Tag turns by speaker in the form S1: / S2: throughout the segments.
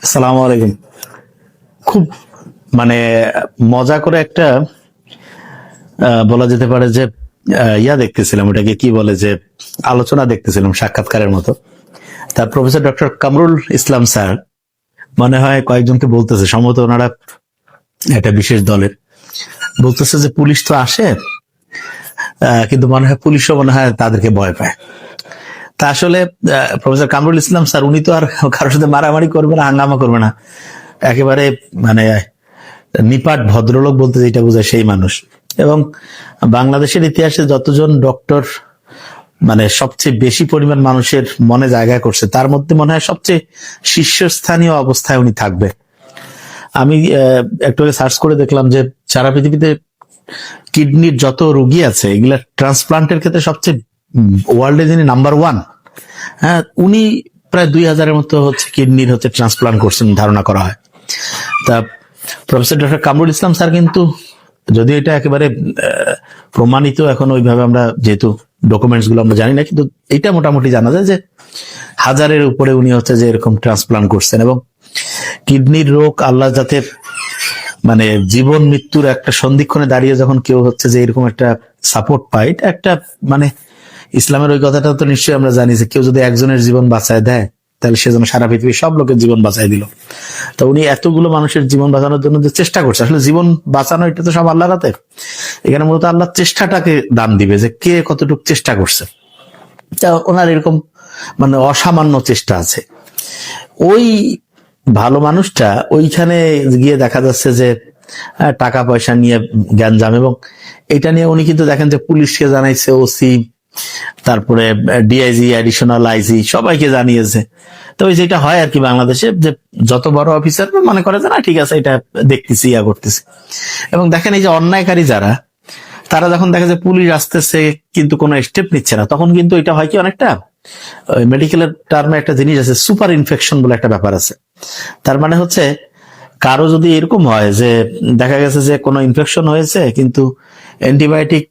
S1: আসসালামু আলাইকুম। খুব মানে মজা করে একটা বলা যেতে পারে যে ইয়া দেখতেছিলাম, ওটাকে কি বলে যে আলোচনা দেখতেছিলাম সাক্ষাৎকারের মতো। তার professor doctor Kamrul Islam sir মনে হয় কয়েকজনকে বলতেছে, সম্ভবত ওনারা একটা বিশেষ দলের, বলতেছে যে পুলিশ তো আসে, কিন্তু মনে হয় পুলিশও মনে হয় তাদেরকে ভয় পায়। তা আসলে প্রফেসর কামরুল ইসলাম স্যার উনি তো আর কারোর সাথে মারামারি করবে না, হাঙ্গামা করবে না, একেবারে মানে নিপাট ভদ্রলোক বলতে যেটা বোঝায় সেই মানুষ। এবং বাংলাদেশের ইতিহাসে যতজন ডক্টর মানে সবচেয়ে বেশি পরিমাণ মানুষের মনে জায়গা করছে, তার মধ্যে মনে হয় সবচেয়ে শীর্ষস্থানীয় অবস্থায় উনি থাকবে। আমি একটু সার্চ করে দেখলাম যে সারা পৃথিবীতে কিডনির যত রোগী আছে এগুলা ট্রান্সপ্লান্টের ক্ষেত্রে সবচেয়ে ওয়ার্ল্ডে যিনি নাম্বার ওয়ান, হ্যাঁ, উনি প্রায় 2000-এর মতো হচ্ছে কিডনির হচ্ছে ট্রান্সপ্লান্ট করছেন ধারণা করা হয়। তা professor doctor Kamrul Islam sir কিন্তু, যদি এটা একেবারে প্রমাণিত এখন ওইভাবে আমরা যেহেতু ডকুমেন্টস গুলো আমরা জানি না, কিন্তু এটা মোটামুটি জানা যায় যে 1000-এর উপরে উনি হচ্ছে যে এরকম ট্রান্সপ্লান্ট করছেন। এবং কিডনির রোগ আল্লাহ যাতে মানে জীবন মৃত্যুর একটা সন্ধিক্ষণে দাঁড়িয়ে যখন কেউ হচ্ছে যে এরকম একটা সাপোর্ট পায়, এটা একটা মানে ইসলামের ওই কথাটা তো নিশ্চয়ই আমরা জানি যে কেউ যদি একজনের জীবন বাঁচায় দেয় তাহলে সে যেন সারা পৃথিবীর সব লোকের জীবন বাঁচাই দিল। তো উনি এতগুলো মানুষের জীবন বাঁচানোর জন্য যে চেষ্টা করছে, আসলে জীবন বাঁচানো এটা তো সব আল্লাহর হাতে। এখানে মূলত আল্লাহ চেষ্টাটাকে দান দিবে যে কে কতটুকু চেষ্টা করছে। তা ওনার এরকম মানে অসামান্য চেষ্টা আছে। ওই ভালো মানুষটা ওইখানে গিয়ে দেখা যাচ্ছে যে টাকা পয়সা নিয়ে গ্যাঞ্জাম, এবং এটা নিয়ে উনি কিন্তু দেখেন যে পুলিশকে জানাইছে, ওসি, তারপরে ডিআইজি, অ্যাডিশনাল আইজি সবাইকে জানিয়েছে। তো ওই যেটা হয় আর কি বাংলাদেশে, যে যত বড় অফিসার মনে করে যে না ঠিক আছে এটা দেখতেছি, ইয়া করতেছি। এবং দেখেন এই যে অন্যায়কারী যারা, তারা যখন দেখে যে পুলিশ আসতেছে কিন্তু কোনো স্টেপ নিচ্ছে না, তখন কিন্তু এটা হয় কি অনেকটা মেডিকেলের টার্মে একটা জিনিস আছে, সুপার ইনফেকশন বলে একটা ব্যাপার আছে। তার মানে হচ্ছে কারো যদি এরকম হয় যে দেখা গেছে যে কোনো ইনফেকশন হয়েছে কিন্তু অ্যান্টিবায়োটিক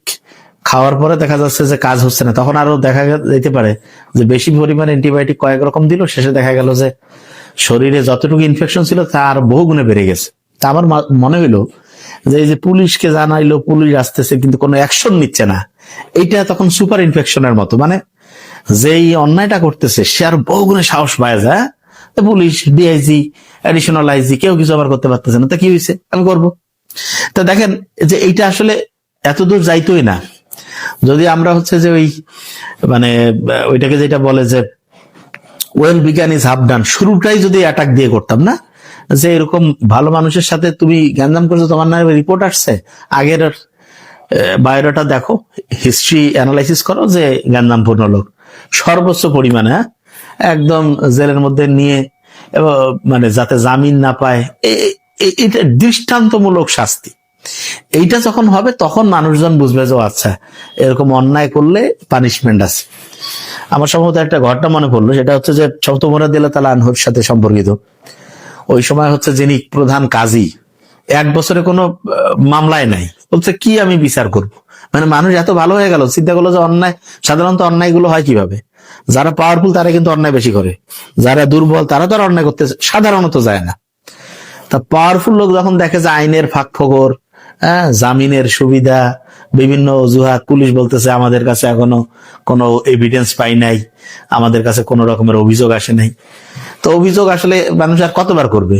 S1: খাওয়ার পরে দেখা যাচ্ছে যে কাজ হচ্ছে না, তখন আরো দেখা যেতে পারে যে বেশি পরিমাণে অ্যান্টিবায়োটিক কয়েক রকম দিল, শেষে দেখা গেল যে শরীরে যতটুকু ইনফেকশন ছিল তার বহু গুণে বেড়ে গেছে। তা আমার মনে হইলো যে এই যে পুলিশকে জানাইলো, পুলিশ আসতেছে কিন্তু কোনো অ্যাকশন নিচ্ছে না, এইটা তখন সুপার ইনফেকশনের মতো। মানে যেই অন্যায়টা করতেছে সে আর বহু গুণে সাহস পায় যায়, পুলিশ, ডিআইজি, অ্যাডিশনাল আইজি কেউ কিছু আবার করতে পারতেছে না, তা কি হয়েছে আমি করব। তা দেখেন যে এইটা আসলে এত দূর যাইতোই না যদি আমরা হচ্ছে যে ওই মানে ওইটাকে যেটা বলে যে ওয়েল বিজ্ঞান ইজ হাফ ডান, শুরুটাই যদি অ্যাটাক দিয়ে করতাম না, যে এরকম ভালো মানুষের সাথে তুমি গ্যাঞ্জাম করছো, তোমার নামে রিপোর্ট আসছে, আগের বায়োডাটা দেখো, হিস্ট্রি অ্যানালাইসিস করো যে গ্যাঞ্জামপূর্ণ লোক, সর্বোচ্চ পরিমাণে একদম জেলের মধ্যে নিয়ে মানে যাতে জামিন না পায়, এটা দৃষ্টান্তমূলক শাস্তি। এইটা যখন হবে তখন মানুষজন বুঝবে যে আচ্ছা এরকম অন্যায় করলে পানিশমেন্ট আছে। আমার সম্ভবত একটা ঘটনা মনে পড়লো, সেটা হচ্ছে যে সৌতমর রাদিয়াল্লাহু তাআলা আনহুর সাথে সম্পর্কিত। ওই সময় হচ্ছে যিনি প্রধান কাজী, 1 বছরে কোনো মামলায় নাই, বলছে কি আমি বিচার করব। মানে মানুষ এত ভালো হয়ে গেল, চিন্তা করলো যে অন্যায়, সাধারণত অন্যায়গুলো হয় কিভাবে, যারা পাওয়ারফুল তারা কিন্তু অন্যায় বেশি করে, যারা দুর্বল তারা তো আর অন্যায় করতে সাধারণত যায় না। তা পাওয়ারফুল লোক যখন দেখে যে আইনের ফাঁক ফোকর, হ্যাঁ, জামিনের সুবিধা, বিভিন্ন অজুহাত, পুলিশ বলতেছে আমাদের কাছে এখনো কোনো এভিডেন্স পাই নাই, আমাদের কাছে কোনো রকমের অভিযোগ আসে নাই। তো অভিযোগ আসলে মানুষ আর কতবার করবে,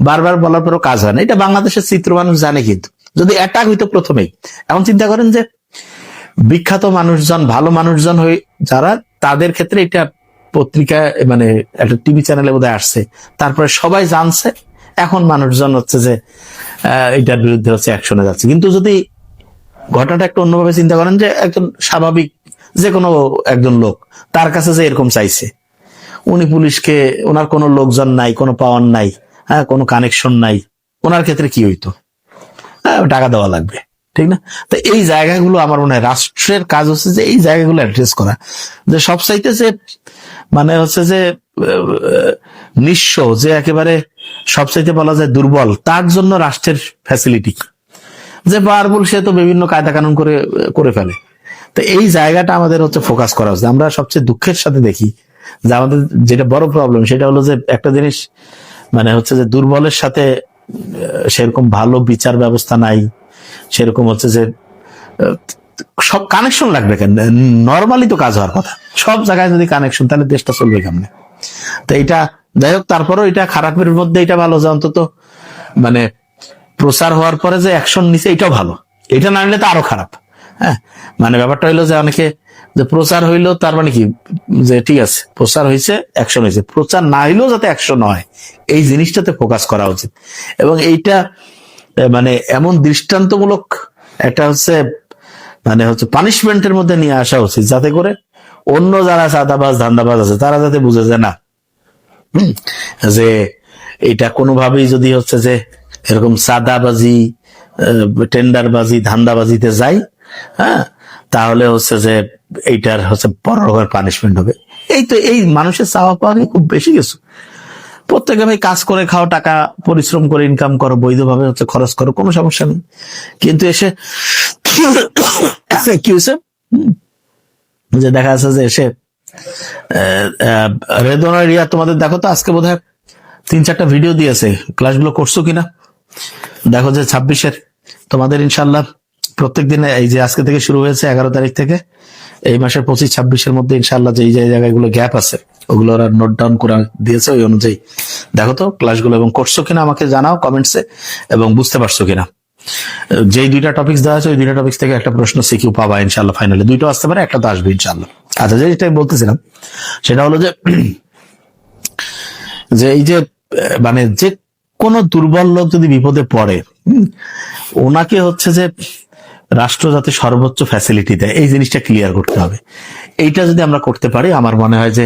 S1: বারবার বলার পরও কাজ হয় না, এটা বাংলাদেশের চিত্র মানুষ জানে। কিন্তু যদি অ্যাটাক হইতো প্রথমেই, এখন চিন্তা করেন যে বিখ্যাত মানুষজন, ভালো মানুষজন হয়ে যারা, তাদের ক্ষেত্রে এটা পত্রিকায় মানে একটা টিভি চ্যানেলে বোধহয় আসছে, তারপরে সবাই জানছে, এখন মানুষজন হচ্ছে যে এটার বিরুদ্ধে হচ্ছে অ্যাকশনে যাচ্ছে। কিন্তু যদি ঘটনাটা একটু অন্যভাবে চিন্তা করেন, যে একজন স্বাভাবিক যে কোনো একজন লোক তার কাছে যে এরকম চাইছে, উনি পুলিশকে, ওনার কোনো লোকজন নাই, কোনো পাওয়ার নাই, হ্যাঁ, কোনো কানেকশন নাই, ওনার ক্ষেত্রে কি হইতো, হ্যাঁ, টাকা দেওয়া লাগবে, ঠিক না? তো এই জায়গাগুলো আমার মনে হয় রাষ্ট্রের কাজ হচ্ছে যে এই জায়গাগুলো অ্যাড্রেস করা, যে সবচাইতে যে মানে হচ্ছে যে নিঃস্ব, যে একেবারে সবচাইতে বলা যায় দুর্বল, তার জন্য রাষ্ট্রের ফ্যাসিলিটি, যে পাওয়ারফুল সে তো বিভিন্ন কায়দা কানুন করে করে ফেলে। তো এই জায়গাটা আমাদের হচ্ছে ফোকাস করা উচিত। আমরা সবচেয়ে দুঃখের সাথে দেখি যে আমাদের যেটা বড় প্রবলেম সেটা হলো যে একটা জিনিস মানে হচ্ছে যে দুর্বলের সাথে সেরকম ভালো বিচার ব্যবস্থা নাই, সেরকম হচ্ছে যে সব কানেকশন লাগবে কেন? নর্মালি তো কাজ হওয়ার কথা, সব জায়গায় যদি কানেকশন, তাহলে দেশটা চলবে কেমনে? তো এটা যাই হোক, তারপরেও এটা খারাপের মধ্যে এটা ভালো যে অন্তত মানে প্রচার হওয়ার পরে যে অ্যাকশন নিছে এটাও ভালো, এটা না নিলে তো আরো খারাপ। হ্যাঁ, মানে ব্যাপারটা হইলো যে অনেকে যে প্রচার হইলো তার মানে কি যে ঠিক আছে প্রচার হয়েছে, অ্যাকশন হয়েছে, প্রচার না হইলেও যাতে অ্যাকশন হয় এই জিনিসটাতে ফোকাস করা উচিত। এবং এইটা মানে এমন দৃষ্টান্তমূলক একটা হচ্ছে মানে হচ্ছে পানিশমেন্টের মধ্যে নিয়ে আসা উচিত, যাতে করে অন্য যারা চাঁদাবাজ ধান্দাবাজ আছে তারা যাতে বুঝে যে না, যে এটা কোনোভাবেই যদি হচ্ছে যে এরকম চাঁদাবাজি, টেন্ডারবাজি, ধান্দাবাজিতে যাই, হ্যাঁ, তাহলে হচ্ছে যে এইটার হচ্ছে বড় রকমের পানিশমেন্ট হবে। এই তো এই মানুষের চাওয়া পাওয়া খুব বেশি কিছু। প্রত্যেকে ভাই কাজ করে খাও, টাকা পরিশ্রম করে ইনকাম করো, বৈধভাবে হচ্ছে খরচ করো, কোনো সমস্যা নেই। কিন্তু এসে কি হয়েছে যে দেখা যাচ্ছে যে এসে রেদওয়ান রিয়া, তোমাদের দেখো তো আজকে বোধহয় 3-4টা ভিডিও দিয়েছে, ক্লাসগুলো করছো কিনা দেখো, যে 26-এর তোমাদের ইনশাল্লাহ প্রত্যেকদিন, এই যে আজকে থেকে শুরু হয়েছে 11 তারিখ থেকে এই মাসের 25-26-এর মধ্যে ইনশাল্লাহ যে জায়গাগুলো গ্যাপ আছে ওগুলো ওরা নোট ডাউন করে দিয়েছে, ওই অনুযায়ী দেখো তো ক্লাসগুলো এবং করছো কিনা আমাকে জানাও কমেন্টসে, এবং বুঝতে পারছো কিনা। যেই 2টা টপিক্স দেওয়া আছে ওই 2টা টপিক্স থেকে একটা প্রশ্ন সিকিউ পাবা ইনশাল্লাহ, ফাইনালে 2টো আসতে পারে, একটা তো আসবে ইনশাল্লাহ। আচ্ছা, যেটাই বলতেছিলাম সেটা হলো যে এই যে মানে যে কোন দুর্বল লোক যদি বিপদে পড়ে, ওনাকে হচ্ছে যে রাষ্ট্র যাতে সর্বোচ্চ ফ্যাসিলিটি দেয় এই জিনিসটা ক্লিয়ার করতে হবে। এইটা যদি আমরা করতে পারি, আমার মনে হয় যে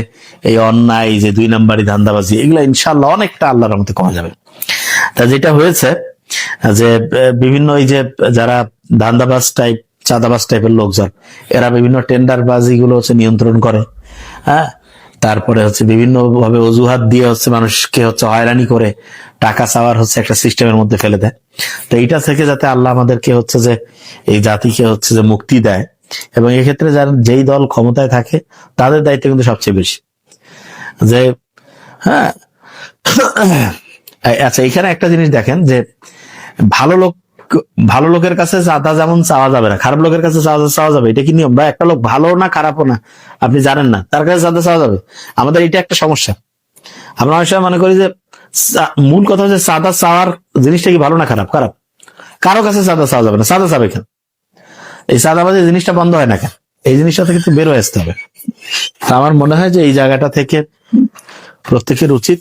S1: এই অন্যায়, যে 2 নাম্বারি ধান্দাবাজি, এগুলো ইনশাল্লাহ অনেকটা আল্লাহর রহমতে কমা যাবে। তা যেটা হয়েছে যে বিভিন্ন এই যে যারা ধান্দাবাজ টাইপ, চাঁদাবাজ টাইপের লোকজন, এরা বিভিন্ন টেন্ডার বাজি গুলো হচ্ছে নিয়ন্ত্রণ করে, হ্যাঁ, তারপরে হচ্ছে বিভিন্ন ভাবে অজুহাত দিয়ে হচ্ছে মানুষকে হচ্ছে হয়রানি করে টাকা চাওয়ার হচ্ছে একটা সিস্টেমের মধ্যে ফেলে দেয়। তো এইটা থেকে যাতে আল্লাহ আমাদেরকে হচ্ছে যে এই জাতিকে হচ্ছে যে মুক্তি দেয়, এবং এক্ষেত্রে যারা যেই দল ক্ষমতায় থাকে তাদের দায়িত্ব কিন্তু সবচেয়ে বেশি। যে হ্যাঁ, আচ্ছা, এখানে একটা জিনিস দেখেন যে ভালো লোকের কাছে চাঁদা যেমন চাওয়া যাবে না, খারাপ লোকের কাছে চাওয়া যাবে, এটা কি নিয়ম? বা একটা লোক ভালো না খারাপও না, আপনি জানেন না, তার কাছে চাঁদা চাওয়া যাবে? আমাদের এটা একটা সমস্যা। আমরা অনেক সময় মনে করি যে মূল কথা হচ্ছে চাঁদা চাওয়ার জিনিসটা কি ভালো না খারাপ? খারাপ। কারো কাছে চাঁদা চাওয়া যাবে না, চাঁদা চাবে কেন? এই চাঁদাবাজি জিনিসটা বন্ধ হয় না কেন? এই জিনিসটা থেকে একটু বের হয়ে আসতে হবে। আমার মনে হয় যে এই জায়গাটা থেকে প্রত্যেকের উচিত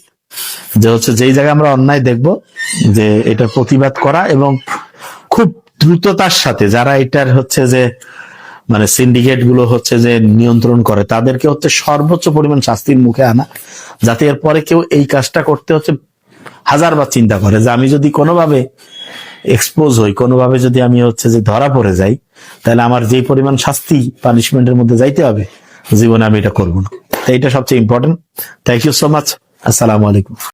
S1: যে হচ্ছে যেই জায়গায় আমরা অন্যায় দেখব যে এটার প্রতিবাদ করা, এবং খুব দ্রুততার সাথে যারা এটার হচ্ছে যে মানে সিন্ডিকেট গুলো হচ্ছে যে নিয়ন্ত্রণ করে তাদেরকে হচ্ছে সর্বোচ্চ পরিমাণ শাস্তির মুখে আনা, যাতে এরপরে কেউ এই কাজটা করতে হচ্ছে 1000বার চিন্তা করে যে আমি যদি কোনোভাবে এক্সপোজ হই, কোনোভাবে যদি আমি হচ্ছে যে ধরা পড়ে যাই, তাহলে আমার যে পরিমাণ শাস্তি পানিশমেন্টের মধ্যে যাইতে হবে, জীবনে আমি এটা করবো না। তো এটা সবচেয়ে important. Thank you so much. আসসালামু আলাইকুম।